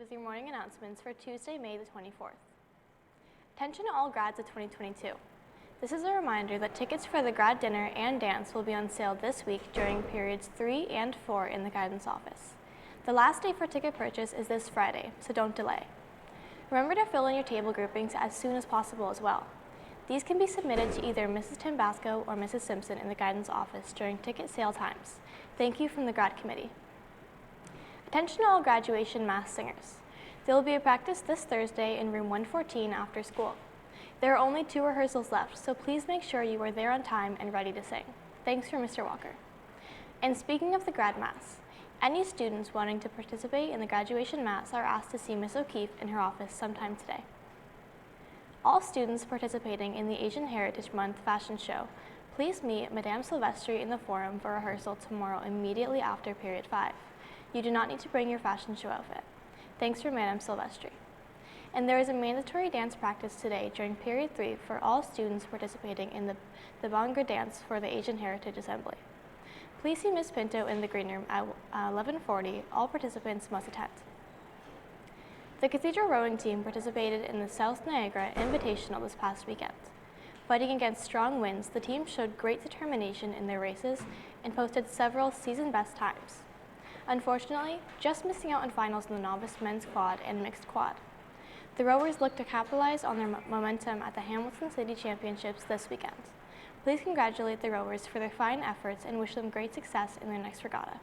with your morning announcements for Tuesday, May the 24th. Attention all grads of 2022. This is a reminder that tickets for the grad dinner and dance will be on sale this week during periods 3 and 4 in the guidance office. The last day for ticket purchase is this Friday, so don't delay. Remember to fill in your table groupings as soon as possible as well. These can be submitted to either Mrs. Tambasco or Mrs. Simpson in the guidance office during ticket sale times. Thank you from the grad committee. Attention all graduation mass singers. There will be a practice this Thursday in room 114 after school. There are only 2 rehearsals left, so please make sure you are there on time and ready to sing. Thanks for Mr. Walker. And speaking of the grad mass, any students wanting to participate in the graduation mass are asked to see Ms. O'Keefe in her office sometime today. All students participating in the Asian Heritage Month fashion show, please meet Madame Silvestri in the forum for rehearsal tomorrow immediately after period 5. You do not need to bring your fashion show outfit. Thanks for Madame Silvestri. And there is a mandatory dance practice today during period 3 for all students participating in the Bhangra dance for the Asian Heritage Assembly. Please see Ms. Pinto in the green room at 11:40. All participants must attend. The Cathedral rowing team participated in the South Niagara Invitational this past weekend. Fighting against strong winds, the team showed great determination in their races and posted several season best times. Unfortunately, just missing out on finals in the novice men's quad and mixed quad. The rowers look to capitalize on their momentum at the Hamilton City Championships this weekend. Please congratulate the rowers for their fine efforts and wish them great success in their next regatta.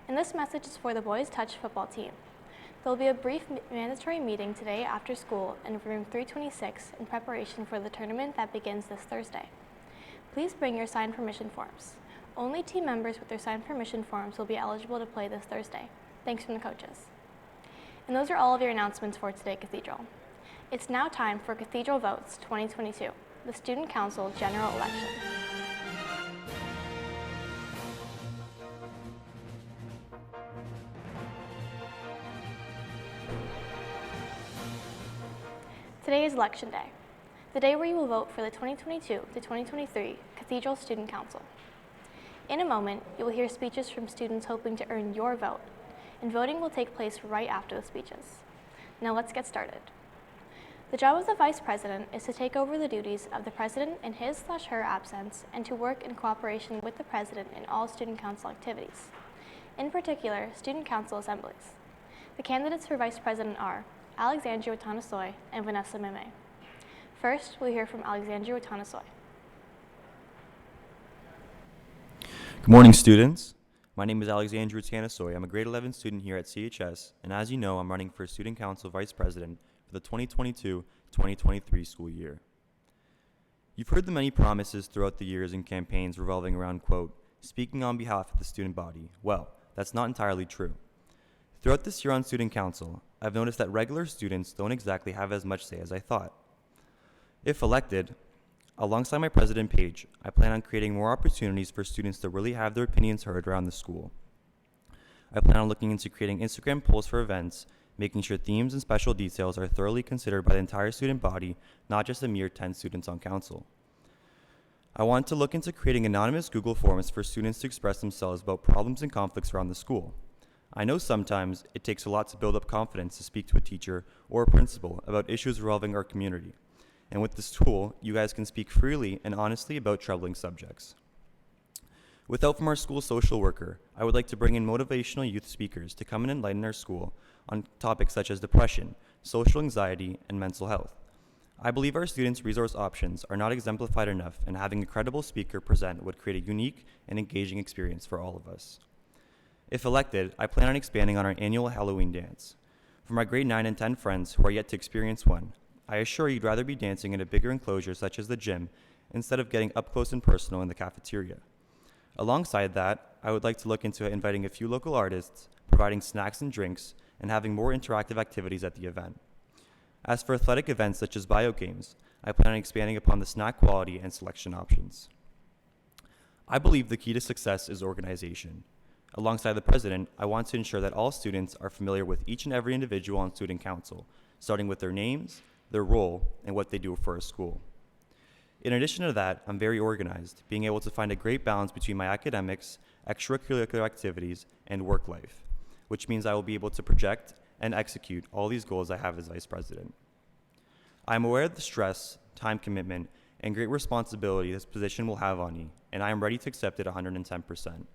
And this message is for the boys touch football team. There will be a brief mandatory meeting today after school in room 326 in preparation for the tournament that begins this Thursday. Please bring your signed permission forms. Only team members with their signed permission forms will be eligible to play this Thursday. Thanks from the coaches. And those are all of your announcements for today, Cathedral. It's now time for Cathedral Votes 2022, the Student Council General Election. Today is Election Day, the day where you will vote for the 2022 to 2023 Cathedral Student Council. In a moment, you will hear speeches from students hoping to earn your vote, and voting will take place right after the speeches. Now let's get started. The job of the Vice President is to take over the duties of the President in his/her absence and to work in cooperation with the President in all Student Council activities, in particular, Student Council assemblies. The candidates for Vice President are ALEXANDRU and VANESSA MEMEH. First, we'll hear from ALEXANDRU. Good morning, students. My name is ALEXANDRU. I'm a grade 11 student here at CHS, and as you know, I'm running for Student Council Vice President for the 2022-2023 school year. You've heard the many promises throughout the years and campaigns revolving around, quote, speaking on behalf of the student body. Well, that's not entirely true. Throughout this year on Student Council, I've noticed that regular students don't exactly have as much say as I thought. If elected, alongside my president page, I plan on creating more opportunities for students to really have their opinions heard around the school. I plan on looking into creating Instagram polls for events, making sure themes and special details are thoroughly considered by the entire student body, not just a mere 10 students on council. I want to look into creating anonymous Google forms for students to express themselves about problems and conflicts around the school. I know sometimes it takes a lot to build up confidence to speak to a teacher or a principal about issues revolving our community. And with this tool, you guys can speak freely and honestly about troubling subjects. With help from our school social worker, I would like to bring in motivational youth speakers to come and enlighten our school on topics such as depression, social anxiety, and mental health. I believe our students' resource options are not exemplified enough, and having a credible speaker present would create a unique and engaging experience for all of us. If elected, I plan on expanding on our annual Halloween dance. For my grade 9 and 10 friends who are yet to experience one, I assure you'd rather be dancing in a bigger enclosure such as the gym instead of getting up close and personal in the cafeteria. Alongside that, I would like to look into inviting a few local artists, providing snacks and drinks, and having more interactive activities at the event. As for athletic events such as bio games, I plan on expanding upon the snack quality and selection options. I believe the key to success is organization. Alongside the president, I want to ensure that all students are familiar with each and every individual on Student Council, starting with their names, their role, and what they do for our school. In addition to that, I'm very organized, being able to find a great balance between my academics, extracurricular activities, and work life, which means I will be able to project and execute all these goals I have as Vice President. I am aware of the stress, time commitment, and great responsibility this position will have on me, and I am ready to accept it 110%.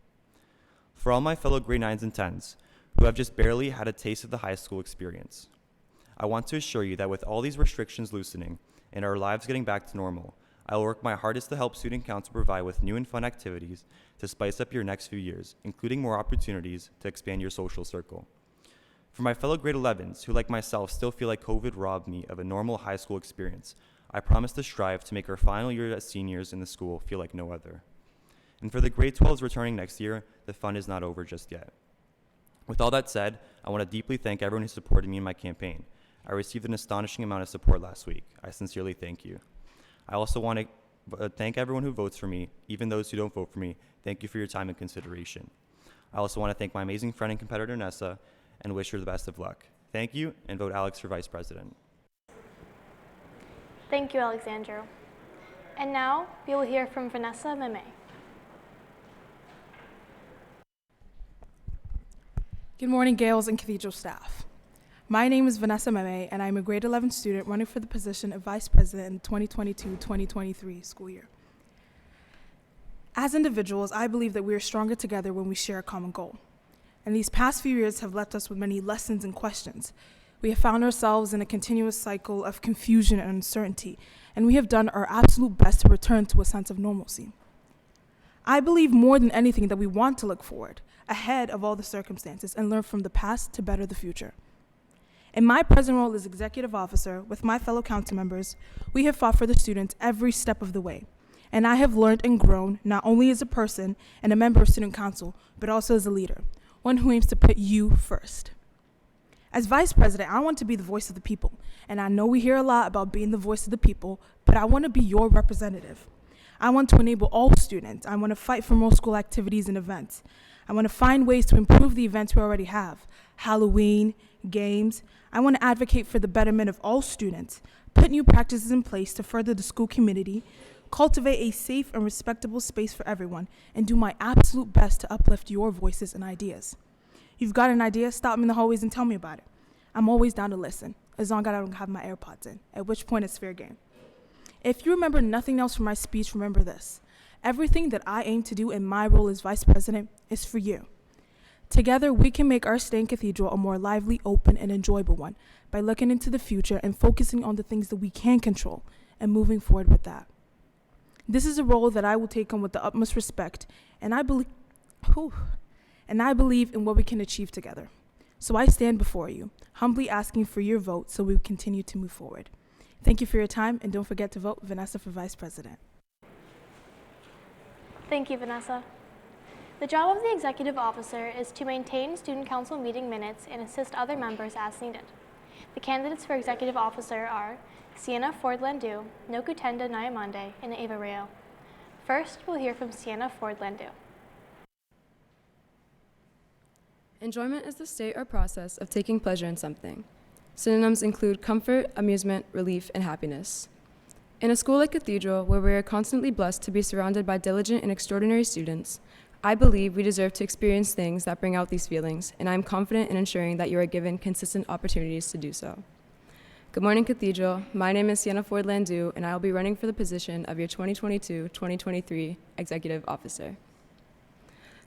For all my fellow grade 9s and 10s who have just barely had a taste of the high school experience, I want to assure you that with all these restrictions loosening and our lives getting back to normal, I will work my hardest to help Student Council provide with new and fun activities to spice up your next few years, including more opportunities to expand your social circle. For my fellow grade 11s who, like myself, still feel like COVID robbed me of a normal high school experience, I promise to strive to make our final year as seniors in the school feel like no other. And for the grade 12s returning next year, the fun is not over just yet. With all that said, I want to deeply thank everyone who supported me in my campaign. I received an astonishing amount of support last week. I sincerely thank you. I also want to thank everyone who votes for me, even those who don't vote for me. Thank you for your time and consideration. I also want to thank my amazing friend and competitor, Vanessa, and wish her the best of luck. Thank you, and vote Alex for Vice President. Thank you, Alexandru. And now, we will hear from Vanessa MEMEH. Good morning, Gales and Cathedral staff. My name is Vanessa MEMEH, and I'm a grade 11 student running for the position of Vice President in the 2022-2023 school year. As individuals, I believe that we are stronger together when we share a common goal. And these past few years have left us with many lessons and questions. We have found ourselves in a continuous cycle of confusion and uncertainty, and we have done our absolute best to return to a sense of normalcy. I believe more than anything that we want to look forward, ahead of all the circumstances, and learn from the past to better the future. In my present role as executive officer, with my fellow council members, we have fought for the students every step of the way. And I have learned and grown not only as a person and a member of student council, but also as a leader, one who aims to put you first. As vice president, I want to be the voice of the people. And I know we hear a lot about being the voice of the people, but I want to be your representative. I want to enable all students. I want to fight for more school activities and events. I want to find ways to improve the events we already have. Halloween, games. I want to advocate for the betterment of all students, put new practices in place to further the school community, cultivate a safe and respectable space for everyone, and do my absolute best to uplift your voices and ideas. You've got an idea? Stop me in the hallways and tell me about it. I'm always down to listen, as long as I don't have my AirPods in, at which point it's fair game. If you remember nothing else from my speech, remember this. Everything that I aim to do in my role as vice president is for you. Together, we can make our stay in Cathedral a more lively, open, and enjoyable one by looking into the future and focusing on the things that we can control and moving forward with that. This is a role that I will take on with the utmost respect, and I believe in what we can achieve together. So I stand before you, humbly asking for your vote so we continue to move forward. Thank you for your time, and don't forget to vote Vanessa for Vice President. Thank you, Vanessa. The job of the executive officer is to maintain student council meeting minutes and assist other members as needed. The candidates for executive officer are SIENNA FORD-LANDU, NOKUTENDA NYAMANDE, and Ava Rayo. First, we'll hear from SIENNA FORD-LANDU. Enjoyment is the state or process of taking pleasure in something. Synonyms include comfort, amusement, relief, and happiness. In a school like Cathedral, where we are constantly blessed to be surrounded by diligent and extraordinary students, I believe we deserve to experience things that bring out these feelings, and I am confident in ensuring that you are given consistent opportunities to do so. Good morning, Cathedral. My name is SIENNA FORD-LANDU, and I will be running for the position of your 2022-2023 Executive Officer.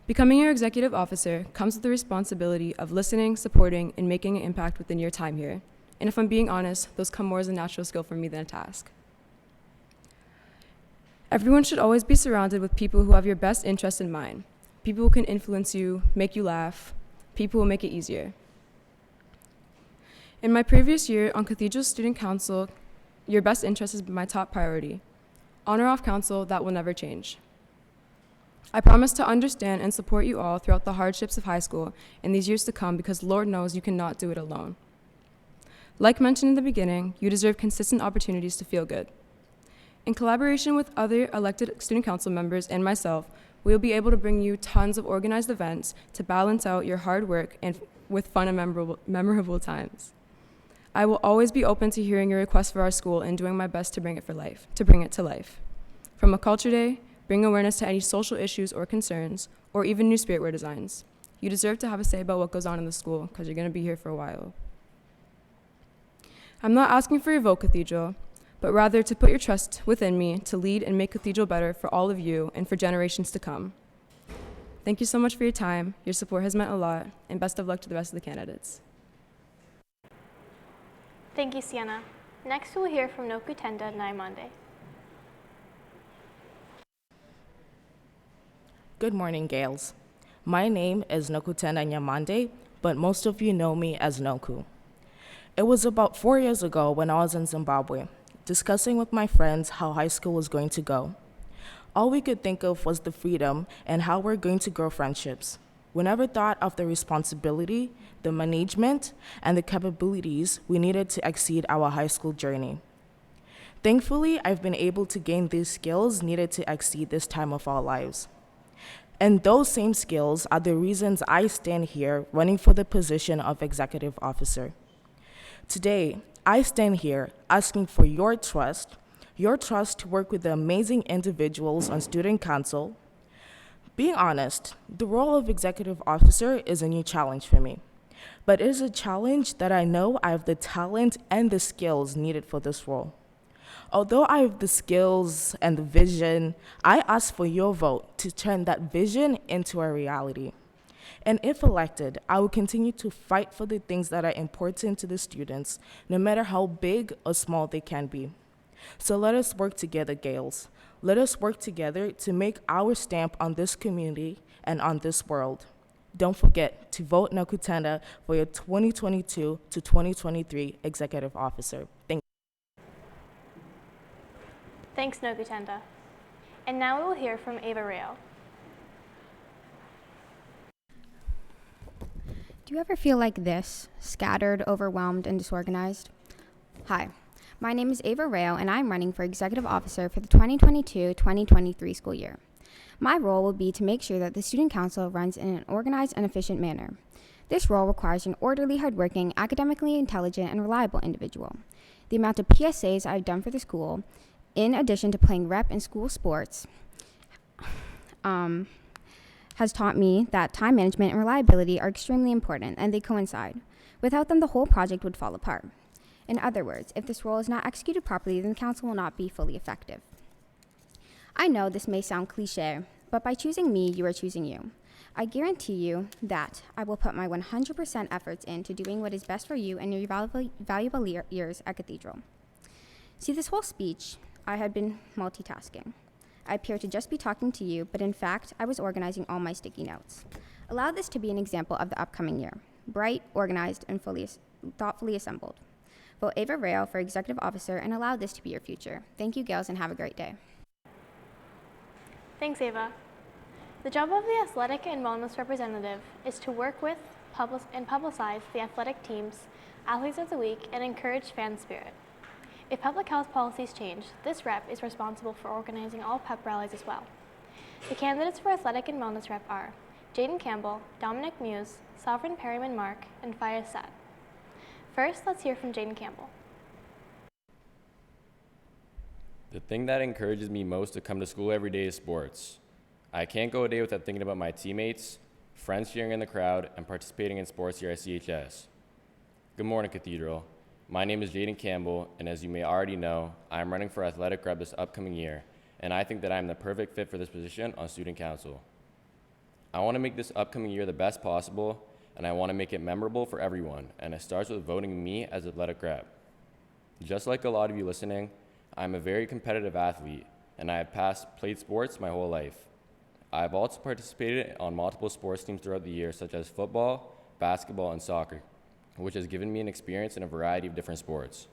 Becoming your Executive Officer comes with the responsibility of listening, supporting, and making an impact within your time here. And if I'm being honest, those come more as a natural skill for me than a task. Everyone should always be surrounded with people who have your best interest in mind. People who can influence you, make you laugh, people who will make it easier. In my previous year on Cathedral Student Council, your best interest has been my top priority. On or off council, that will never change. I promise to understand and support you all throughout the hardships of high school in these years to come, because Lord knows you cannot do it alone. Like mentioned in the beginning, you deserve consistent opportunities to feel good. In collaboration with other elected student council members and myself, we will be able to bring you tons of organized events to balance out your hard work and with fun and memorable times. I will always be open to hearing your requests for our school and doing my best to bring it to life. From a culture day, bring awareness to any social issues or concerns, or even new spirit wear designs. You deserve to have a say about what goes on in the school, because you're going to be here for a while. I'm not asking for your vote, Cathedral, but rather to put your trust within me to lead and make Cathedral better for all of you and for generations to come. Thank you so much for your time. Your support has meant a lot, and best of luck to the rest of the candidates. Thank you, Sienna. Next, we'll hear from NOKUTENDA NYAMANDE. Good morning, Gales. My name is NOKUTENDA NYAMANDE, but most of you know me as Noku. It was about 4 years ago when I was in Zimbabwe, discussing with my friends how high school was going to go. All we could think of was the freedom and how we're going to grow friendships. We never thought of the responsibility, the management, and the capabilities we needed to exceed our high school journey. Thankfully, I've been able to gain these skills needed to exceed this time of our lives. And those same skills are the reasons I stand here running for the position of executive officer. Today, I stand here asking for your trust to work with the amazing individuals on student council. Being honest, the role of executive officer is a new challenge for me, but it is a challenge that I know I have the talent and the skills needed for this role. Although I have the skills and the vision, I ask for your vote to turn that vision into a reality. And if elected, I will continue to fight for the things that are important to the students, no matter how big or small they can be. So let us work together, Gales. Let us work together to make our stamp on this community and on this world. Don't forget to vote NOKUTENDA for your 2022 to 2023 executive officer. Thank you. Thanks, NOKUTENDA. And now we will hear from Ava Rayo. Do you ever feel like this, scattered, overwhelmed, and disorganized? Hi, my name is Ava Rayo, and I'm running for Executive Officer for the 2022-2023 school year. My role will be to make sure that the Student Council runs in an organized and efficient manner. This role requires an orderly, hardworking, academically intelligent, and reliable individual. The amount of PSAs I've done for the school, in addition to playing rep in school sports, has taught me that time management and reliability are extremely important, and they coincide. Without them, the whole project would fall apart. In other words, if this role is not executed properly, then the council will not be fully effective. I know this may sound cliche, but by choosing me, you are choosing you. I guarantee you that I will put my 100% efforts into doing what is best for you and your valuable years at Cathedral. See, this whole speech, I had been multitasking. I appear to just be talking to you, but in fact, I was organizing all my sticky notes. Allow this to be an example of the upcoming year. Bright, organized, and thoughtfully assembled. Vote Ava Rayo for Executive Officer and allow this to be your future. Thank you, Gales, and have a great day. Thanks, Ava. The job of the athletic and wellness representative is to work with and publicize the athletic teams, athletes of the week, and encourage fan spirit. If public health policies change, this rep is responsible for organizing all pep rallies as well. The candidates for athletic and wellness rep are Jaden Campbell, Dominic Muse, Sovereign PERRYMAN-MARK, and FAYEZ. First, let's hear from Jaden Campbell. The thing that encourages me most to come to school every day is sports. I can't go a day without thinking about my teammates, friends cheering in the crowd, and participating in sports here at CHS. Good morning, Cathedral. My name is Jaden Campbell, and as you may already know, I am running for athletic rep this upcoming year, and I think that I am the perfect fit for this position on Student Council. I want to make this upcoming year the best possible, and I want to make it memorable for everyone, and it starts with voting me as athletic rep. Just like a lot of you listening, I'm a very competitive athlete, and I have played sports my whole life. I have also participated on multiple sports teams throughout the year, such as football, basketball, and soccer, which has given me an experience in a variety of different sports.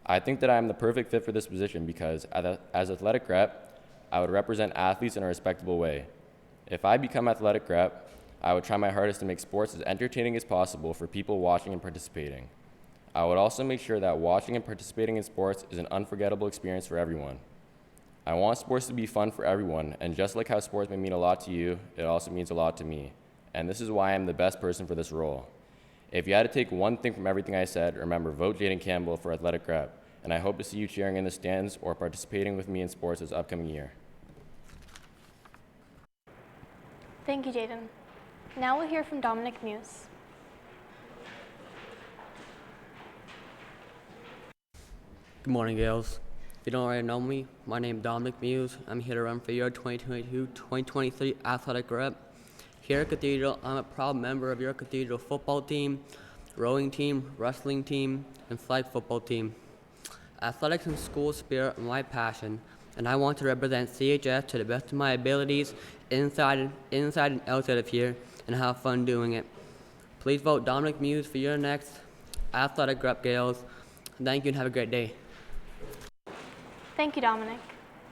I think that I am the perfect fit for this position because as athletic rep, I would represent athletes in a respectable way. If I become athletic rep, I would try my hardest to make sports as entertaining as possible for people watching and participating. I would also make sure that watching and participating in sports is an unforgettable experience for everyone. I want sports to be fun for everyone, and just like how sports may mean a lot to you, it also means a lot to me. And this is why I'm the best person for this role. If you had to take one thing from everything I said, remember, vote Jaden Campbell for athletic rep, and I hope to see you cheering in the stands or participating with me in sports this upcoming year. Thank you, Jaden. Now we'll hear from Dominic Muse. Good morning, Gales. If you don't already know me, my name is Dominic Muse. I'm here to run for your 2022-2023 athletic rep. Here at Cathedral, I'm a proud member of your Cathedral football team, rowing team, wrestling team, and flag football team. Athletics and school spirit are my passion, and I want to represent CHS to the best of my abilities inside and outside of here and have fun doing it. Please vote Dominic Muse for your next athletic rep, Gales. Thank you and have a great day. Thank you, Dominic.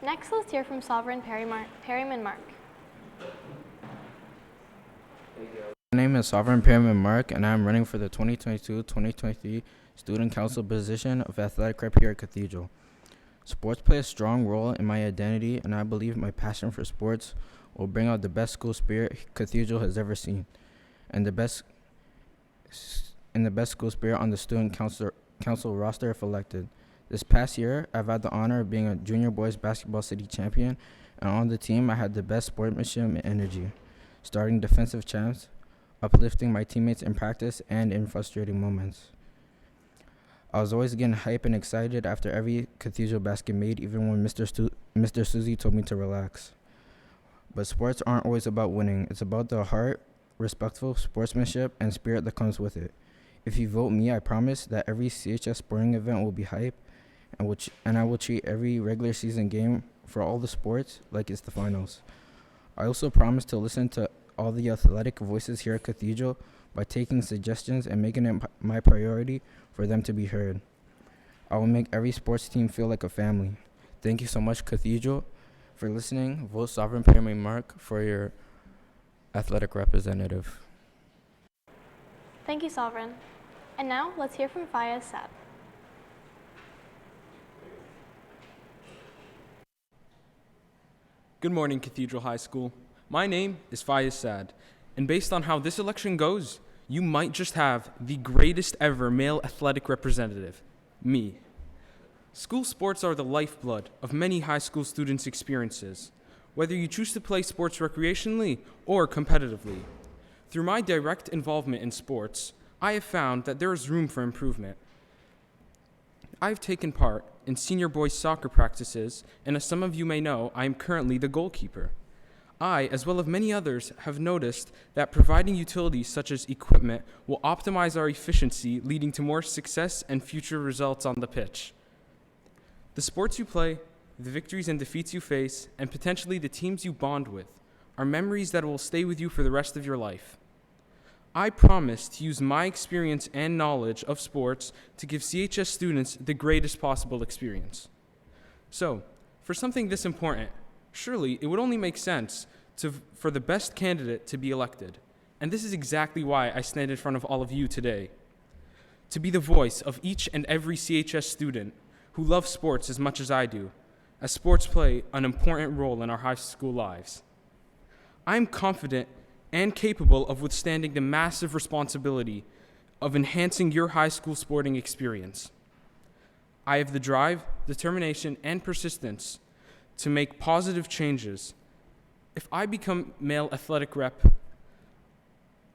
Next, let's hear from Sovereign PERRYMAN-MARK. My name is Sovereign PERRYMAN-MARK, and I am running for the 2022-2023 Student Council position of Athletic Rep here at Cathedral. Sports play a strong role in my identity, and I believe my passion for sports will bring out the best school spirit Cathedral has ever seen, and the best school spirit on the Student Council roster if elected. This past year, I've had the honor of being a junior boys basketball city champion, and on the team, I had the best sportsmanship and energy, starting defensive champs, uplifting my teammates in practice and in frustrating moments. I was always getting hype and excited after every Cathedral basket made, even when Mr. Susie told me to relax. But sports aren't always about winning. It's about the heart, respectful sportsmanship, and spirit that comes with it. If you vote me, I promise that every CHS sporting event will be hype, and I will treat every regular season game for all the sports like it's the finals. I also promise to listen to all the athletic voices here at Cathedral by taking suggestions and making it my priority for them to be heard. I will make every sports team feel like a family. Thank you so much, Cathedral, for listening. Vote Sovereign PERRYMAN-MARK for your athletic representative. Thank you, Sovereign. And now, let's hear from FAYEZ SAAD. Good morning, Cathedral High School. My name is FAYEZ SAAD, and based on how this election goes, you might just have the greatest ever male athletic representative, me. School sports are the lifeblood of many high school students' experiences, whether you choose to play sports recreationally or competitively. Through my direct involvement in sports, I have found that there is room for improvement. I've taken part in senior boys soccer practices, and as some of you may know, I am currently the goalkeeper. I, as well as many others, have noticed that providing utilities such as equipment will optimize our efficiency, leading to more success and future results on the pitch. The sports you play, the victories and defeats you face, and potentially the teams you bond with, are memories that will stay with you for the rest of your life. I promise to use my experience and knowledge of sports to give CHS students the greatest possible experience. So, for something this important, surely it would only make sense for the best candidate to be elected. And this is exactly why I stand in front of all of you today. To be the voice of each and every CHS student who loves sports as much as I do, as sports play an important role in our high school lives. I am confident and capable of withstanding the massive responsibility of enhancing your high school sporting experience. I have the drive, determination, and persistence to make positive changes. If I become male athletic rep,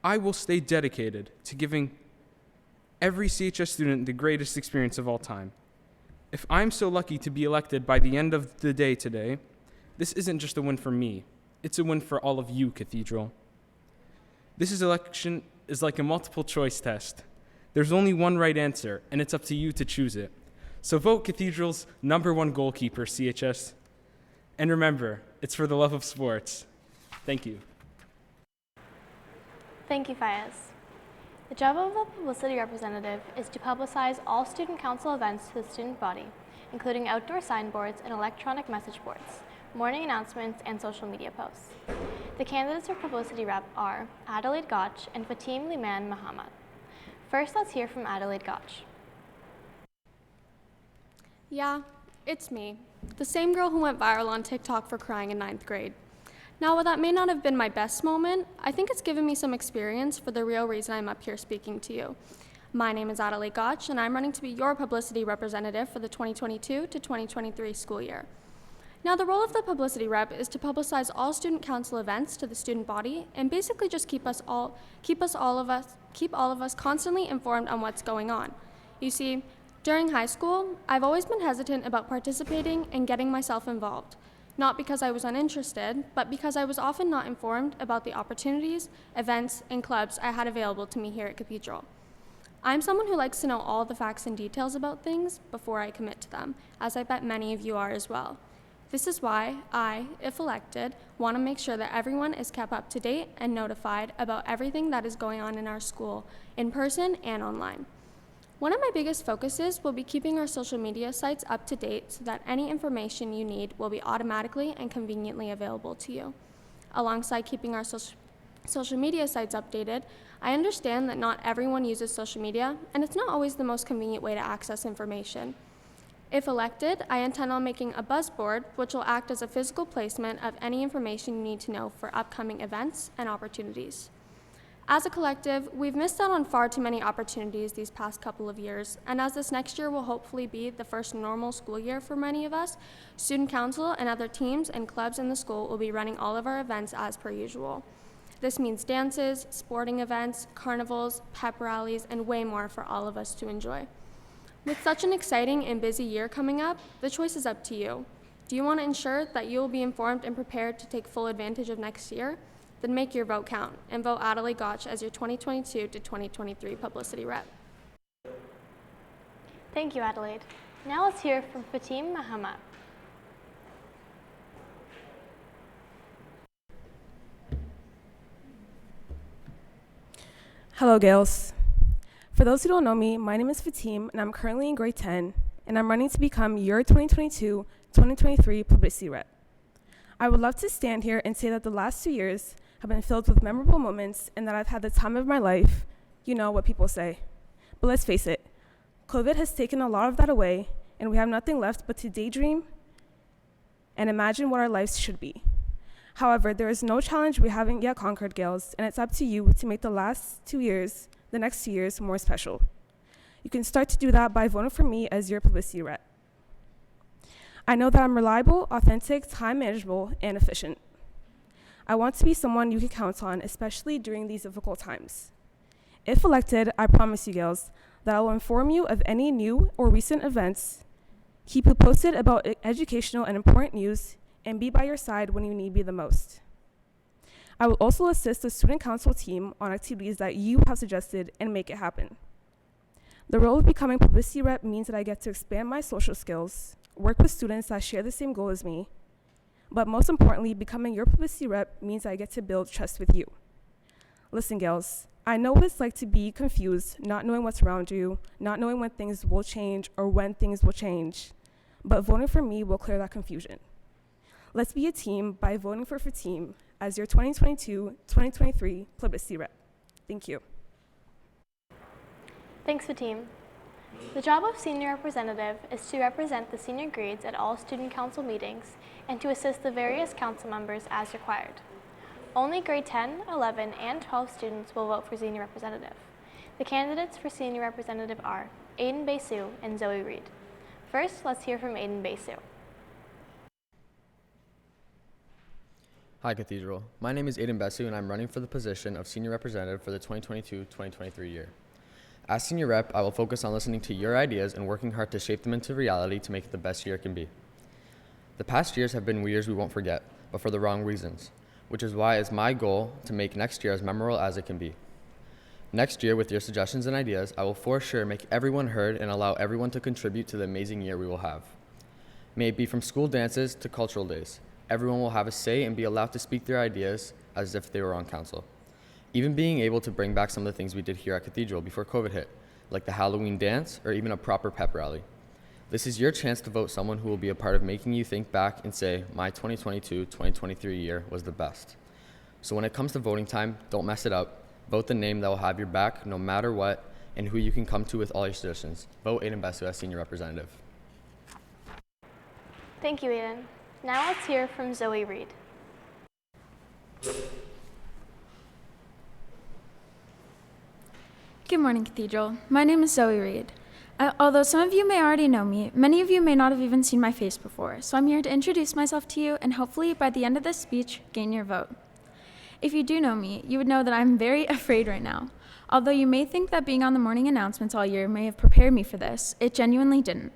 I will stay dedicated to giving every CHS student the greatest experience of all time. If I'm so lucky to be elected by the end of the day today, this isn't just a win for me, it's a win for all of you, Cathedral. This election is like a multiple choice test. There's only one right answer, and it's up to you to choose it. So vote Cathedral's #1 goalkeeper, CHS. And remember, it's for the love of sports. Thank you. Thank you, FAYEZ. The job of a publicity representative is to publicize all student council events to the student body, including outdoor signboards and electronic message boards, morning announcements, and social media posts. The candidates for publicity rep are ADELAIDE GOCH and FATIME LIMANE MAHAMAT. First, let's hear from ADELAIDE GOCH. Yeah, it's me, the same girl who went viral on TikTok for crying in 9th grade. Now, while that may not have been my best moment, I think it's given me some experience for the real reason I'm up here speaking to you. My name is ADELAIDE GOCH, and I'm running to be your publicity representative for the 2022 to 2023 school year. Now, the role of the publicity rep is to publicize all student council events to the student body and basically just keep all of us constantly informed on what's going on. You see, During high school, I've always been hesitant about participating and getting myself involved, not because I was uninterested, but because I was often not informed about the opportunities, events, and clubs I had available to me here at Cathedral. I'm someone who likes to know all the facts and details about things before I commit to them, as I bet many of you are as well. This is why I, if elected, want to make sure that everyone is kept up to date and notified about everything that is going on in our school, in person and online. One of my biggest focuses will be keeping our social media sites up to date so that any information you need will be automatically and conveniently available to you. Alongside keeping our social media sites updated, I understand that not everyone uses social media, and it's not always the most convenient way to access information. If elected, I intend on making a buzzboard, which will act as a physical placement of any information you need to know for upcoming events and opportunities. As a collective, we've missed out on far too many opportunities these past couple of years, and as this next year will hopefully be the first normal school year for many of us, student council and other teams and clubs in the school will be running all of our events as per usual. This means dances, sporting events, carnivals, pep rallies, and way more for all of us to enjoy. With such an exciting and busy year coming up, the choice is up to you. Do you want to ensure that you will be informed and prepared to take full advantage of next year? Then make your vote count and vote Adelaide GOCH as your 2022 to 2023 publicity rep. Thank you, Adelaide. Now let's hear from FATIME MAHAMAT. Hello, Gales. For those who don't know me, my name is Fatime, and I'm currently in grade 10, and I'm running to become your 2022-2023 publicity rep. I would love to stand here and say that the last 2 years have been filled with memorable moments and that I've had the time of my life. You know what people say. But let's face it, COVID has taken a lot of that away, and we have nothing left but to daydream and imagine what our lives should be. However, there is no challenge we haven't yet conquered, Gales, and it's up to you to make the next 2 years, more special. You can start to do that by voting for me as your publicity rep. I know that I'm reliable, authentic, time manageable, and efficient. I want to be someone you can count on, especially during these difficult times. If elected, I promise you, Gales, that I will inform you of any new or recent events, keep you posted about educational and important news, and be by your side when you need me the most. I will also assist the student council team on activities that you have suggested and make it happen. The role of becoming publicity rep means that I get to expand my social skills, work with students that share the same goal as me, but most importantly, becoming your publicity rep means I get to build trust with you. Listen, Gales, I know what it's like to be confused, not knowing what's around you, not knowing when things will change or when things will change, but voting for me will clear that confusion. Let's be a team by voting for FATIME as your 2022-2023 publicity rep. Thank you. Thanks, FATIME. The job of senior representative is to represent the senior grades at all student council meetings and to assist the various council members as required. Only grade 10, 11, and 12 students will vote for senior representative. The candidates for senior representative are BESU and Zoe Reed. First, let's hear from BESU. Hi, Cathedral. My name is BESU, and I'm running for the position of Senior Representative for the 2022-2023 year. As Senior Rep, I will focus on listening to your ideas and working hard to shape them into reality to make it the best year it can be. The past years have been years we won't forget, but for the wrong reasons, which is why it's my goal to make next year as memorable as it can be. Next year, with your suggestions and ideas, I will for sure make everyone heard and allow everyone to contribute to the amazing year we will have. May it be from school dances to cultural days. Everyone will have a say and be allowed to speak their ideas as if they were on council. Even being able to bring back some of the things we did here at Cathedral before COVID hit, like the Halloween dance or even a proper pep rally. This is your chance to vote someone who will be a part of making you think back and say, my 2022-2023 year was the best. So when it comes to voting time, don't mess it up. Vote the name that will have your back no matter what and who you can come to with all your suggestions. Vote BESU as Senior Representative. Thank you, Aiden. Now let's hear from Zoe Reed. Good morning, Cathedral. My name is Zoe Reed. Although some of you may already know me, many of you may not have even seen my face before, so I'm here to introduce myself to you and hopefully by the end of this speech, gain your vote. If you do know me, you would know that I'm very afraid right now. Although you may think that being on the morning announcements all year may have prepared me for this, it genuinely didn't.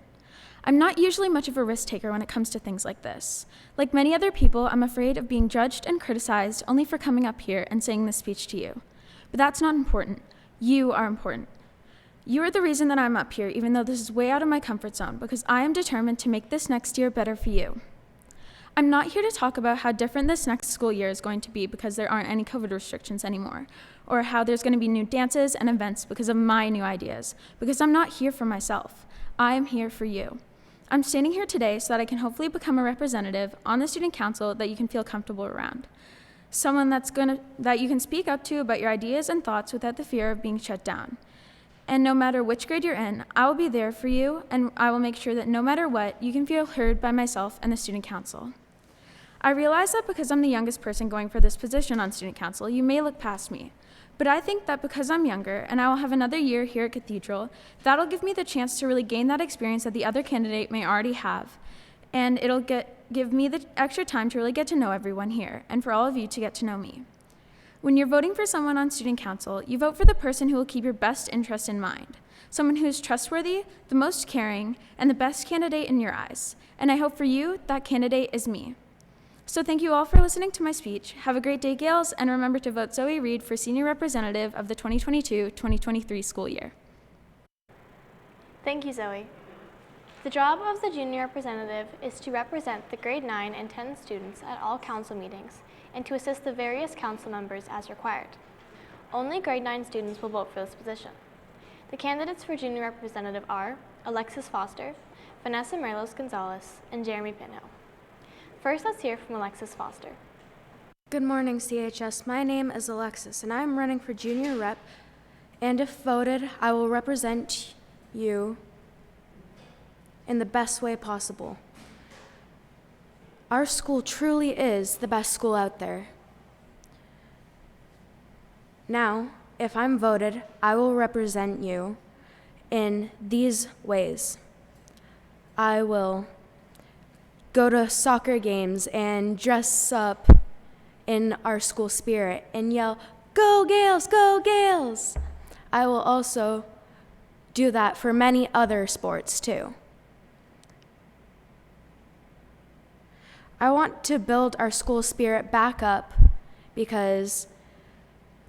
I'm not usually much of a risk taker when it comes to things like this. Like many other people, I'm afraid of being judged and criticized only for coming up here and saying this speech to you. But that's not important. You are important. You are the reason that I'm up here, even though this is way out of my comfort zone, because I am determined to make this next year better for you. I'm not here to talk about how different this next school year is going to be because there aren't any COVID restrictions anymore, or how there's going to be new dances and events because of my new ideas, because I'm not here for myself. I am here for you. I'm standing here today so that I can hopefully become a representative on the student council that you can feel comfortable around. Someone that you can speak up to about your ideas and thoughts without the fear of being shut down. And no matter which grade you're in, I will be there for you, and I will make sure that no matter what, you can feel heard by myself and the student council. I realize that because I'm the youngest person going for this position on student council, you may look past me. But I think that because I'm younger and I will have another year here at Cathedral, that'll give me the chance to really gain that experience that the other candidate may already have. And it'll give me the extra time to really get to know everyone here, and for all of you to get to know me. When you're voting for someone on student council, you vote for the person who will keep your best interest in mind. Someone who is trustworthy, the most caring, and the best candidate in your eyes. And I hope for you, that candidate is me. So thank you all for listening to my speech. Have a great day, Gales, and remember to vote Zoe Reed for Senior Representative of the 2022-2023 school year. Thank you, Zoe. The job of the junior representative is to represent the grade 9 and 10 students at all council meetings and to assist the various council members as required. Only grade 9 students will vote for this position. The candidates for junior representative are Alexis Foster, Vanessa Merlos-Gonzalez, and Jeremy Pinho. First, let's hear from Alexis Foster. Good morning, CHS. My name is Alexis, and I'm running for junior rep, and if voted, I will represent you in the best way possible. Our school truly is the best school out there. Now, if I'm voted, I will represent you in these ways. I will go to soccer games and dress up in our school spirit and yell, "Go Gales, go Gales!" I will also do that for many other sports too. I want to build our school spirit back up because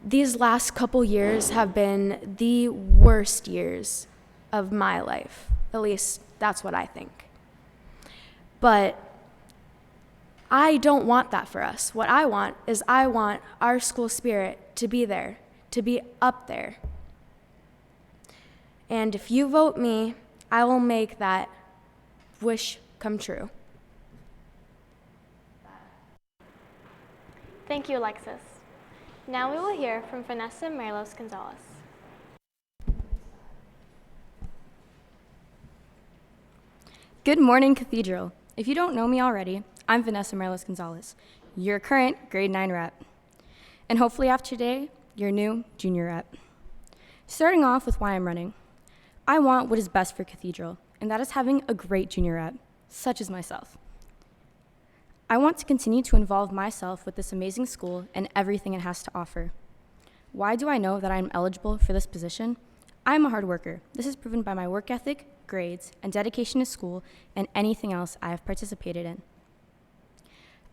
these last couple years have been the worst years of my life. At least that's what I think. But I don't want that for us. What I want is I want our school spirit to be there, to be up there. And if you vote me, I will make that wish come true. Thank you, Alexis. Now we will hear from Vanessa Merlos-Gonzalez. Good morning, Cathedral. If you don't know me already, I'm Vanessa Merlos-Gonzalez, your current grade 9 rep. And hopefully after today, your new junior rep. Starting off with why I'm running. I want what is best for Cathedral, and that is having a great junior rep, such as myself. I want to continue to involve myself with this amazing school and everything it has to offer. Why do I know that I am eligible for this position? I'm a hard worker. This is proven by my work ethic, grades, and dedication to school and anything else I have participated in.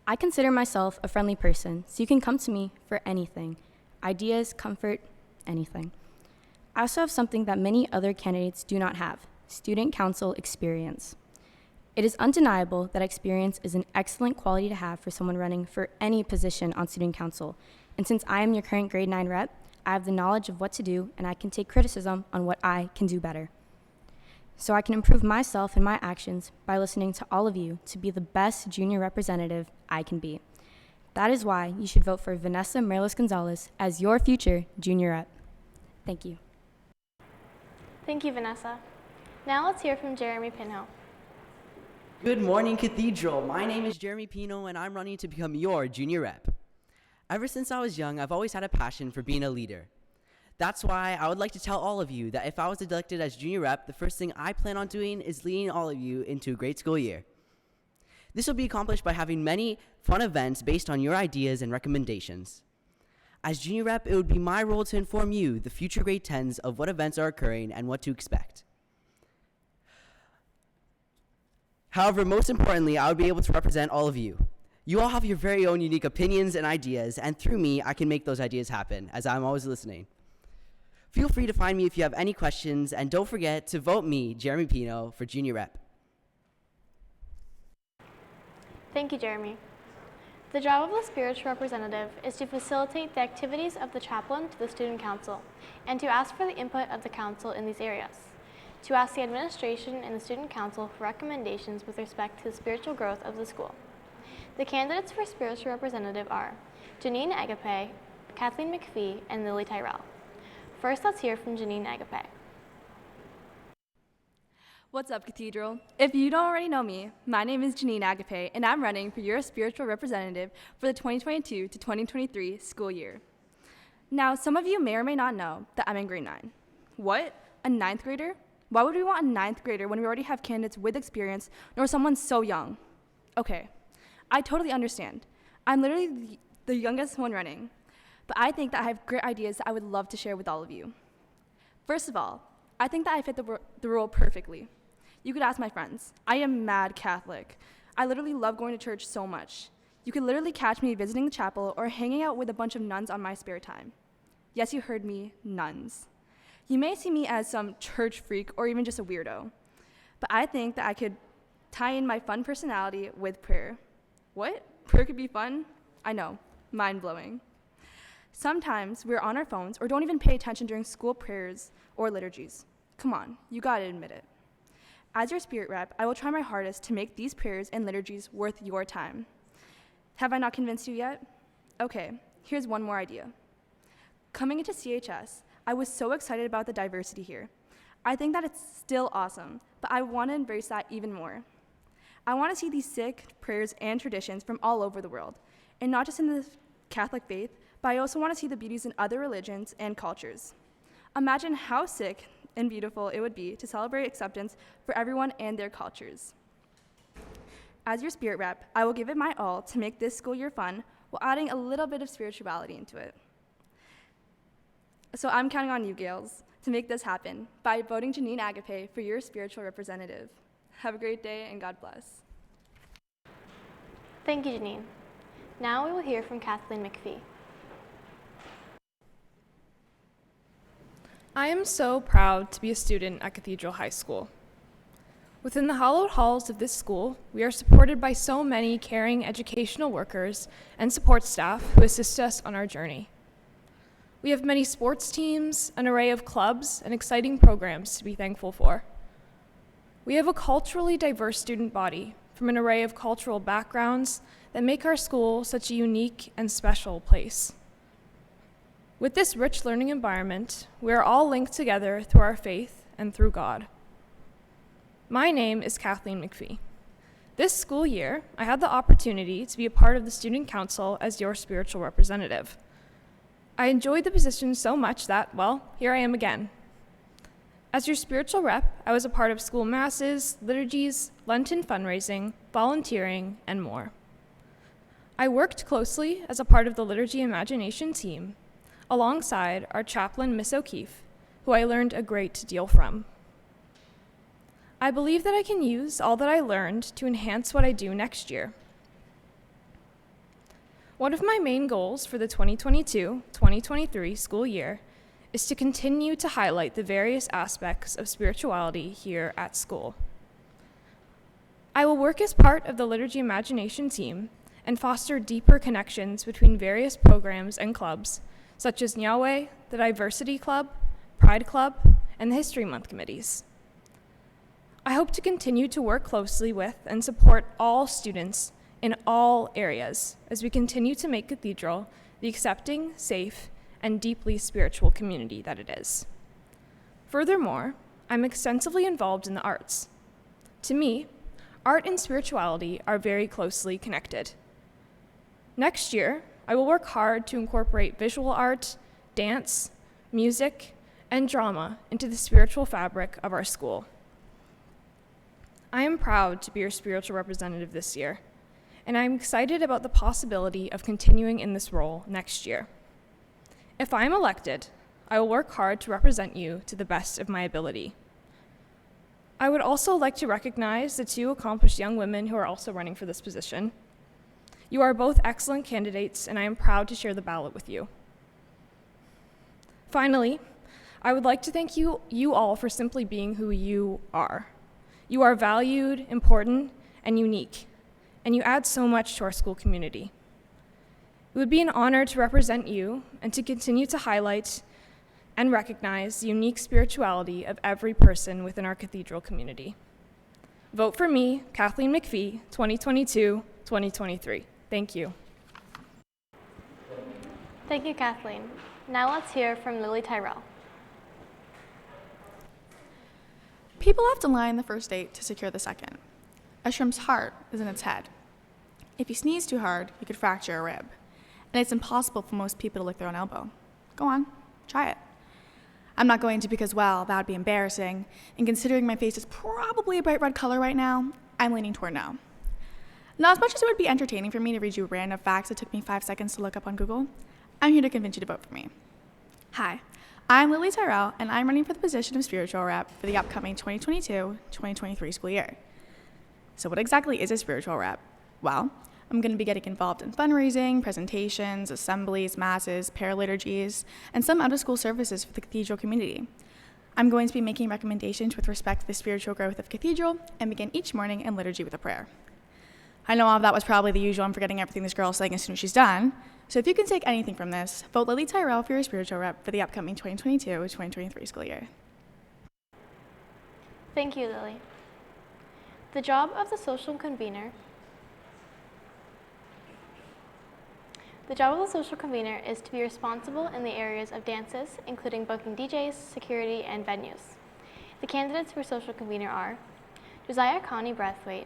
I consider myself a friendly person, so you can come to me for anything. Ideas, comfort, anything. I also have something that many other candidates do not have, student council experience. It is undeniable that experience is an excellent quality to have for someone running for any position on student council. And since I am your current grade 9 rep, I have the knowledge of what to do and I can take criticism on what I can do better. So I can improve myself and my actions by listening to all of you to be the best junior representative I can be. That is why you should vote for Vanessa Merlos-Gonzalez as your future junior rep. Thank you. Thank you, Vanessa. Now let's hear from Jeremy Pinho. Good morning, Cathedral. My name is Jeremy Pinho, and I'm running to become your junior rep. Ever since I was young, I've always had a passion for being a leader. That's why I would like to tell all of you that if I was elected as junior rep, the first thing I plan on doing is leading all of you into a great school year. This will be accomplished by having many fun events based on your ideas and recommendations. As junior rep, it would be my role to inform you, the future grade 10s, of what events are occurring and what to expect. However, most importantly, I would be able to represent all of you. You all have your very own unique opinions and ideas, and through me, I can make those ideas happen, as I'm always listening. Feel free to find me if you have any questions, and don't forget to vote me, Jeremy Pinho, for junior rep. Thank you, Jeremy. The job of the spiritual representative is to facilitate the activities of the chaplain to the student council and to ask for the input of the council in these areas, to ask the administration and the student council for recommendations with respect to the spiritual growth of the school. The candidates for spiritual representative are Janine Agape, Kathleen McPhee, and Lily Tyrell. First, let's hear from Janine Agape. What's up, Cathedral? If you don't already know me, my name is Janine Agape, and I'm running for your spiritual representative for the 2022 to 2023 school year. Now, some of you may or may not know that I'm in grade 9. What? A 9th grader? Why would we want a 9th grader when we already have candidates with experience nor someone so young? Okay, I totally understand. I'm literally the youngest one running, but I think that I have great ideas that I would love to share with all of you. First of all, I think that I fit the role perfectly. You could ask my friends. I am mad Catholic. I literally love going to church so much. You could literally catch me visiting the chapel or hanging out with a bunch of nuns on my spare time. Yes, you heard me, nuns. You may see me as some church freak or even just a weirdo, but I think that I could tie in my fun personality with prayer. What? Prayer could be fun? I know, mind-blowing. Sometimes we're on our phones or don't even pay attention during school prayers or liturgies. Come on, you gotta admit it. As your spirit rep, I will try my hardest to make these prayers and liturgies worth your time. Have I not convinced you yet? Okay, here's one more idea. Coming into CHS, I was so excited about the diversity here. I think that it's still awesome, but I want to embrace that even more. I want to see these sick prayers and traditions from all over the world, and not just in the Catholic faith, but I also want to see the beauties in other religions and cultures. Imagine how sick and beautiful it would be to celebrate acceptance for everyone and their cultures. As your spirit rep, I will give it my all to make this school year fun while adding a little bit of spirituality into it. So I'm counting on you, Gales, to make this happen by voting Janine Agape for your spiritual representative. Have a great day and God bless. Thank you, Janine. Now we will hear from Kathleen McPhee. I am so proud to be a student at Cathedral High School. Within the hallowed halls of this school, we are supported by so many caring educational workers and support staff who assist us on our journey. We have many sports teams, an array of clubs, and exciting programs to be thankful for. We have a culturally diverse student body from an array of cultural backgrounds that make our school such a unique and special place. With this rich learning environment, we are all linked together through our faith and through God. My name is Kathleen McPhee. This school year, I had the opportunity to be a part of the student council as your spiritual representative. I enjoyed the position so much that, well, here I am again. As your spiritual rep, I was a part of school masses, liturgies, Lenten fundraising, volunteering, and more. I worked closely as a part of the Liturgy Imagination team, alongside our chaplain, Miss O'Keefe, who I learned a great deal from. I believe that I can use all that I learned to enhance what I do next year. One of my main goals for the 2022-2023 school year is to continue to highlight the various aspects of spirituality here at school. I will work as part of the Liturgy Imagination team and foster deeper connections between various programs and clubs, such as NYAMANDE, the Diversity Club, Pride Club, and the History Month committees. I hope to continue to work closely with and support all students in all areas as we continue to make Cathedral the accepting, safe, and deeply spiritual community that it is. Furthermore, I'm extensively involved in the arts. To me, art and spirituality are very closely connected. Next year, I will work hard to incorporate visual art, dance, music, and drama into the spiritual fabric of our school. I am proud to be your spiritual representative this year, and I'm excited about the possibility of continuing in this role next year. If I am elected, I will work hard to represent you to the best of my ability. I would also like to recognize the two accomplished young women who are also running for this position. You are both excellent candidates, and I am proud to share the ballot with you. Finally, I would like to thank you all for simply being who you are. You are valued, important, and unique, and you add so much to our school community. It would be an honor to represent you and to continue to highlight and recognize the unique spirituality of every person within our cathedral community. Vote for me, Kathleen McPhee, 2022-2023. Thank you. Thank you, Kathleen. Now let's hear from Lily Tyrell. People often lie in the first date to secure the second. A shrimp's heart is in its head. If you sneeze too hard, you could fracture a rib. And it's impossible for most people to lick their own elbow. Go on, try it. I'm not going to because, well, that would be embarrassing. And considering my face is probably a bright red color right now, I'm leaning toward no. Now, as much as it would be entertaining for me to read you random facts that took me 5 seconds to look up on Google, I'm here to convince you to vote for me. Hi, I'm Lily Tyrell, and I'm running for the position of spiritual rep for the upcoming 2022-2023 school year. So what exactly is a spiritual rep? Well, I'm going to be getting involved in fundraising, presentations, assemblies, masses, paraliturgies, and some out-of-school services for the cathedral community. I'm going to be making recommendations with respect to the spiritual growth of cathedral and begin each morning in liturgy with a prayer. I know all of that was probably the usual. I'm forgetting everything this girl is saying as soon as she's done. So if you can take anything from this, vote Lily Tyrell for your spiritual rep for the upcoming 2022-2023 school year. Thank you, Lily. The job of the social convener is to be responsible in the areas of dances, including booking DJs, security, and venues. The candidates for social convener are Josiah Connie-Brathwaite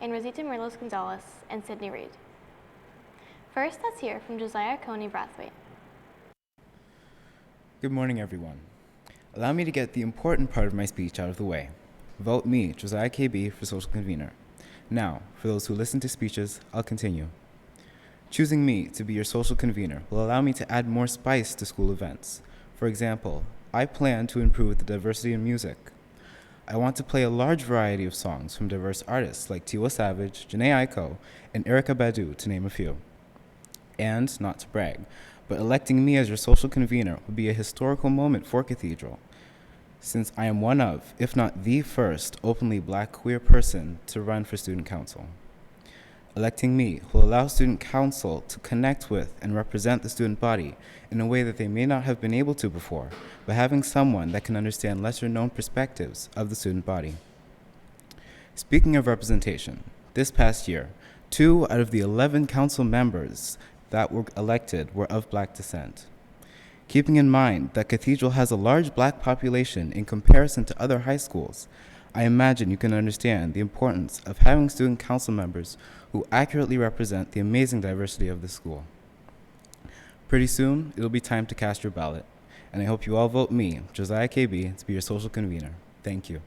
and Rosita Merlos-Gonzalez and Sydney Reed. First, let's hear from Josiah Connie-Brathwaite. Good morning, everyone. Allow me to get the important part of my speech out of the way. Vote me, Josiah KB, for social convener. Now, for those who listen to speeches, I'll continue. Choosing me to be your social convener will allow me to add more spice to school events. For example, I plan to improve the diversity in music. I want to play a large variety of songs from diverse artists like Tiwa Savage, Janae Aiko, and Erykah Badu, to name a few. And, not to brag, but electing me as your social convener would be a historical moment for Cathedral, since I am one of, if not the first, openly Black queer person to run for student council. Electing me will allow student council to connect with and represent the student body in a way that they may not have been able to before, by having someone that can understand lesser-known perspectives of the student body. Speaking of representation, this past year, 2 out of the 11 council members that were elected were of Black descent. Keeping in mind that Cathedral has a large Black population in comparison to other high schools, I imagine you can understand the importance of having student council members who accurately represent the amazing diversity of the school. Pretty soon, it'll be time to cast your ballot, and I hope you all vote me, Josiah KB, to be your social convener. Thank you.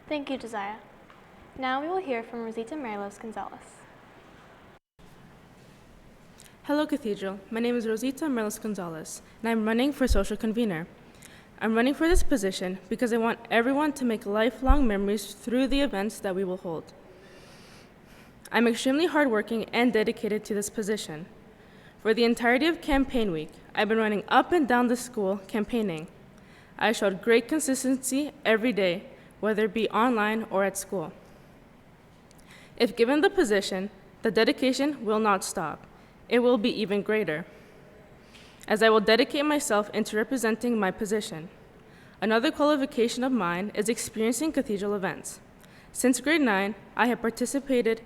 Thank you, Josiah. Now we will hear from Rosita Merlos-Gonzalez. Hello, Cathedral. My name is Rosita Merlos-Gonzalez, and I'm running for social convener. I'm running for this position because I want everyone to make lifelong memories through the events that we will hold. I'm extremely hardworking and dedicated to this position. For the entirety of campaign week, I've been running up and down the school campaigning. I showed great consistency every day, whether it be online or at school. If given the position, the dedication will not stop. It will be even greater, as I will dedicate myself into representing my position. Another qualification of mine is experiencing cathedral events. Since grade 9, I have participated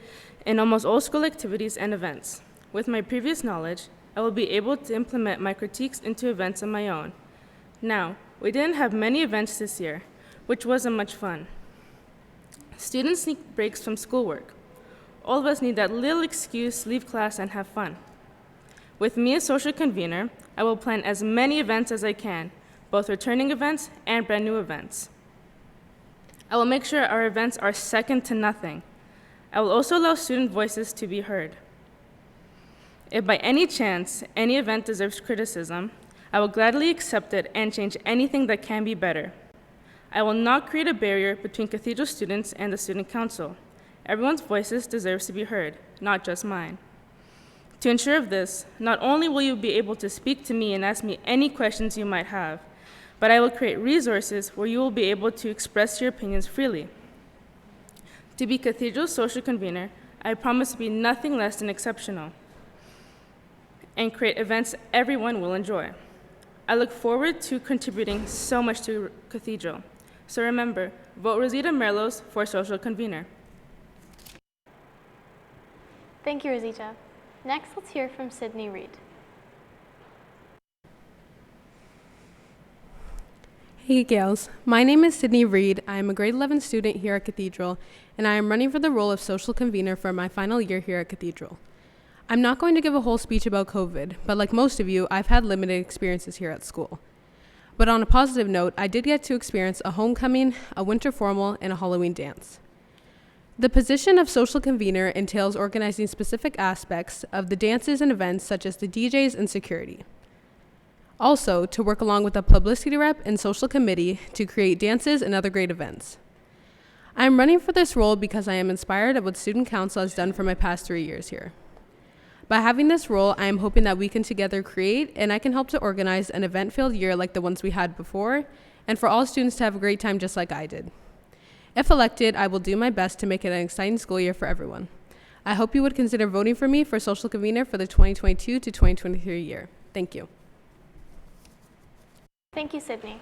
in almost all school activities and events. With my previous knowledge, I will be able to implement my critiques into events of my own. Now, we didn't have many events this year, which wasn't much fun. Students need breaks from schoolwork. All of us need that little excuse to leave class and have fun. With me as social convener, I will plan as many events as I can, both returning events and brand new events. I will make sure our events are second to nothing. I will also allow student voices to be heard. If by any chance any event deserves criticism, I will gladly accept it and change anything that can be better. I will not create a barrier between Cathedral students and the Student Council. Everyone's voices deserves to be heard, not just mine. To ensure of this, not only will you be able to speak to me and ask me any questions you might have, but I will create resources where you will be able to express your opinions freely. To be Cathedral's social convener, I promise to be nothing less than exceptional and create events everyone will enjoy. I look forward to contributing so much to Cathedral. So remember, vote Rosita Merlos for social convener. Thank you, Rosita. Next, let's hear from Sydney Reed. Hey gals, my name is Sydney Reed. I am a grade 11 student here at Cathedral, and I am running for the role of social convener for my final year here at Cathedral. I'm not going to give a whole speech about COVID, but like most of you, I've had limited experiences here at school. But on a positive note, I did get to experience a homecoming, a winter formal, and a Halloween dance. The position of social convener entails organizing specific aspects of the dances and events such as the DJs and security. Also, to work along with the publicity rep and social committee to create dances and other great events. I am running for this role because I am inspired of what Student Council has done for my past 3 years here. By having this role, I am hoping that we can together create and I can help to organize an event-filled year like the ones we had before, and for all students to have a great time just like I did. If elected, I will do my best to make it an exciting school year for everyone. I hope you would consider voting for me for social convener for the 2022 to 2023 year. Thank you. Thank you, Sydney.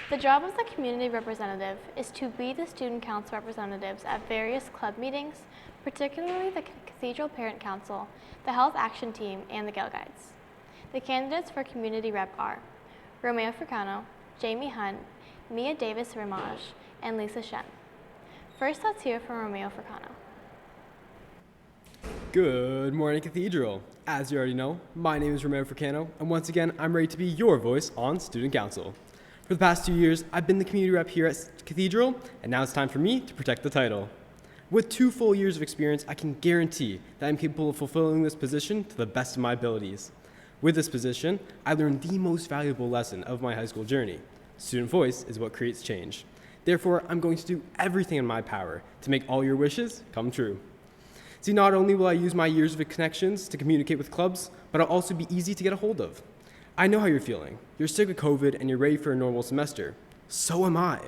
The job of the community representative is to be the student council representatives at various club meetings, particularly the Cathedral Parent Council, the Health Action Team, and the Gal Guides. The candidates for community rep are Romeo Fricano, Jamie Hunt, Mia Davis-Ramage, and Lisa Shen. First, let's hear from Romeo Fricano. Good morning, Cathedral. As you already know, my name is Romeo Fricano, and once again, I'm ready to be your voice on Student Council. For the past 2 years, I've been the community rep here at Cathedral, and now it's time for me to protect the title. With 2 full years of experience, I can guarantee that I'm capable of fulfilling this position to the best of my abilities. With this position, I learned the most valuable lesson of my high school journey. Student voice is what creates change. Therefore, I'm going to do everything in my power to make all your wishes come true. See, not only will I use my years of connections to communicate with clubs, but I'll also be easy to get a hold of. I know how you're feeling. You're sick of COVID and you're ready for a normal semester. So am I.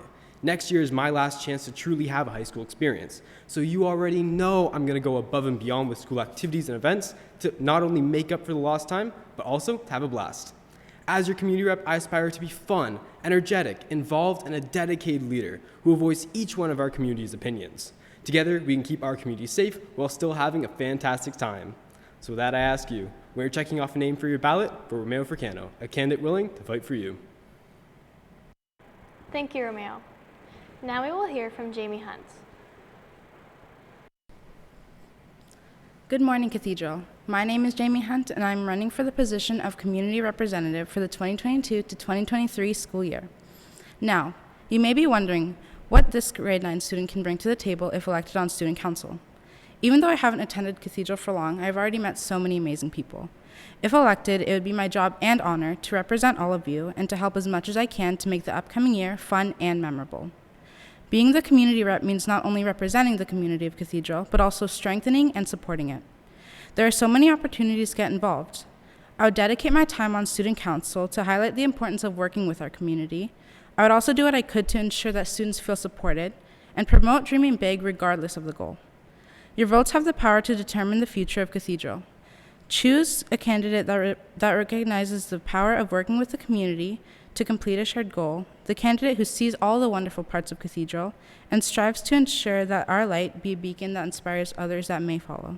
Next year is my last chance to truly have a high school experience. So you already know I'm going to go above and beyond with school activities and events to not only make up for the lost time, but also to have a blast. As your community rep, I aspire to be fun, energetic, involved, and a dedicated leader who will voice each one of our community's opinions. Together, we can keep our community safe while still having a fantastic time. So with that, I ask you, when you're checking off a name for your ballot, for Romeo Fricano, a candidate willing to fight for you. Thank you, Romeo. Now we will hear from Jamie Hunt. Good morning, Cathedral. My name is Jamie Hunt, and I'm running for the position of Community Representative for the 2022 to 2023 school year. Now, you may be wondering what this grade 9 student can bring to the table if elected on Student Council. Even though I haven't attended Cathedral for long, I've already met so many amazing people. If elected, it would be my job and honor to represent all of you and to help as much as I can to make the upcoming year fun and memorable. Being the community rep means not only representing the community of Cathedral, but also strengthening and supporting it. There are so many opportunities to get involved. I would dedicate my time on Student Council to highlight the importance of working with our community. I would also do what I could to ensure that students feel supported and promote dreaming big regardless of the goal. Your votes have the power to determine the future of Cathedral. Choose a candidate that recognizes the power of working with the community to complete a shared goal, the candidate who sees all the wonderful parts of Cathedral and strives to ensure that our light be a beacon that inspires others that may follow.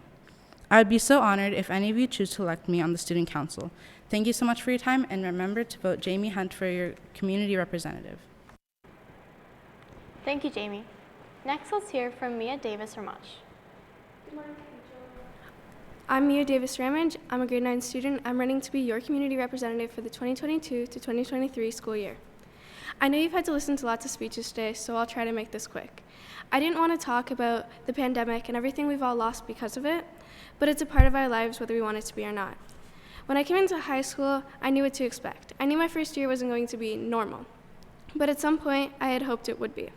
I would be so honored if any of you choose to elect me on the Student Council. Thank you so much for your time, and remember to vote Jamie Hunt for your community representative. Thank you, Jamie. Next, let's hear from Mia Davis-Ramage. I'm Mia Davis-Ramage. I'm a grade 9 student. I'm running to be your community representative for the 2022 to 2023 school year. I know you've had to listen to lots of speeches today, so I'll try to make this quick. I didn't want to talk about the pandemic and everything we've all lost because of it, but it's a part of our lives whether we want it to be or not. When I came into high school, I knew what to expect. I knew my first year wasn't going to be normal, but at some point, I had hoped it would be.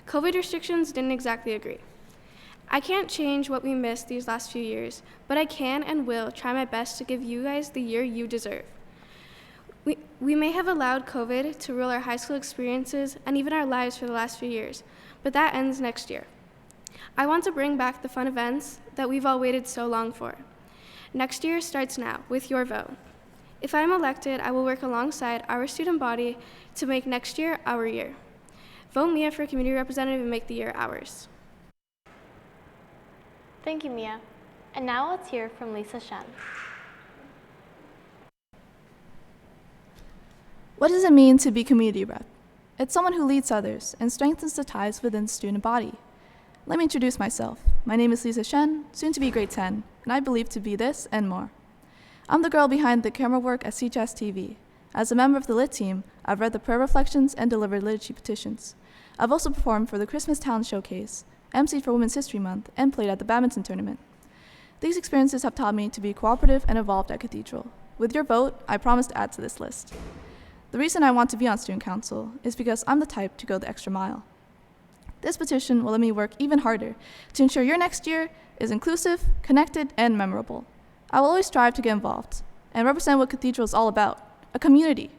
COVID restrictions didn't exactly agree. I can't change what we missed these last few years, but I can and will try my best to give you guys the year you deserve. We may have allowed COVID to rule our high school experiences and even our lives for the last few years, but that ends next year. I want to bring back the fun events that we've all waited so long for. Next year starts now with your vote. If I'm elected, I will work alongside our student body to make next year our year. Vote Mia for community representative and make the year ours. Thank you, Mia. And now let's hear from Lisa Shen. What does it mean to be community rep? It's someone who leads others and strengthens the ties within the student body. Let me introduce myself. My name is Lisa Shen, soon to be grade 10, and I believe to be this and more. I'm the girl behind the camera work at CHS TV. As a member of the Lit team, I've read the prayer reflections and delivered liturgy petitions. I've also performed for the Christmas Talent Showcase, emceed for Women's History Month, and played at the badminton tournament. These experiences have taught me to be cooperative and involved at Cathedral. With your vote, I promise to add to this list. The reason I want to be on Student Council is because I'm the type to go the extra mile. This petition will let me work even harder to ensure your next year is inclusive, connected, and memorable. I will always strive to get involved and represent what Cathedral is all about, a community.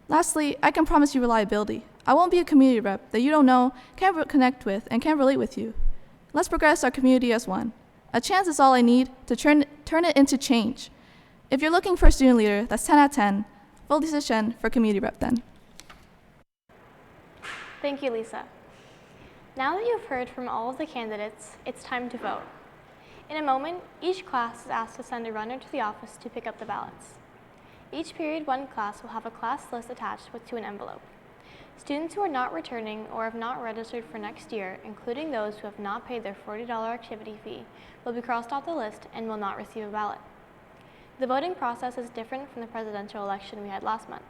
Lastly, I can promise you reliability. I won't be a community rep that you don't know, can't connect with, and can't relate with you. Let's progress our community as one. A chance is all I need to turn it into change. If you're looking for a student leader that's 10 out of 10, vote Lisa Shen for community rep then. Thank you, Lisa. Now that you've heard from all of the candidates, it's time to vote. In a moment, each class is asked to send a runner to the office to pick up the ballots. Each period 1 class will have a class list attached to an envelope. Students who are not returning or have not registered for next year, including those who have not paid their $40 activity fee, will be crossed off the list and will not receive a ballot. The voting process is different from the presidential election we had last month.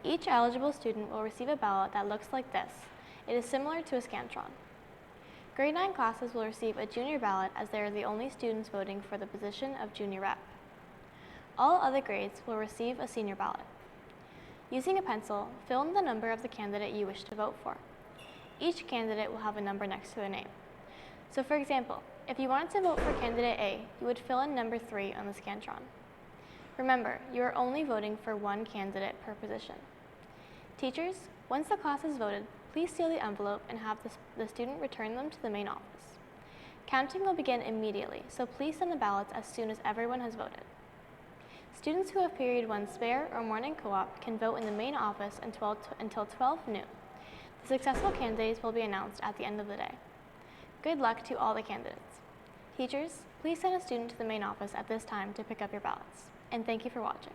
Each eligible student will receive a ballot that looks like this. It is similar to a Scantron. Grade 9 classes will receive a junior ballot as they are the only students voting for the position of junior rep. All other grades will receive a senior ballot. Using a pencil, fill in the number of the candidate you wish to vote for. Each candidate will have a number next to their name. So for example, if you wanted to vote for candidate A, you would fill in number 3 on the Scantron. Remember, you are only voting for 1 candidate per position. Teachers, once the class is voted, please seal the envelope and have the student return them to the main office. Counting will begin immediately, so please send the ballots as soon as everyone has voted. Students who have period 1 spare or morning co-op can vote in the main office until 12 noon. The successful candidates will be announced at the end of the day. Good luck to all the candidates. Teachers, please send a student to the main office at this time to pick up your ballots. And thank you for watching.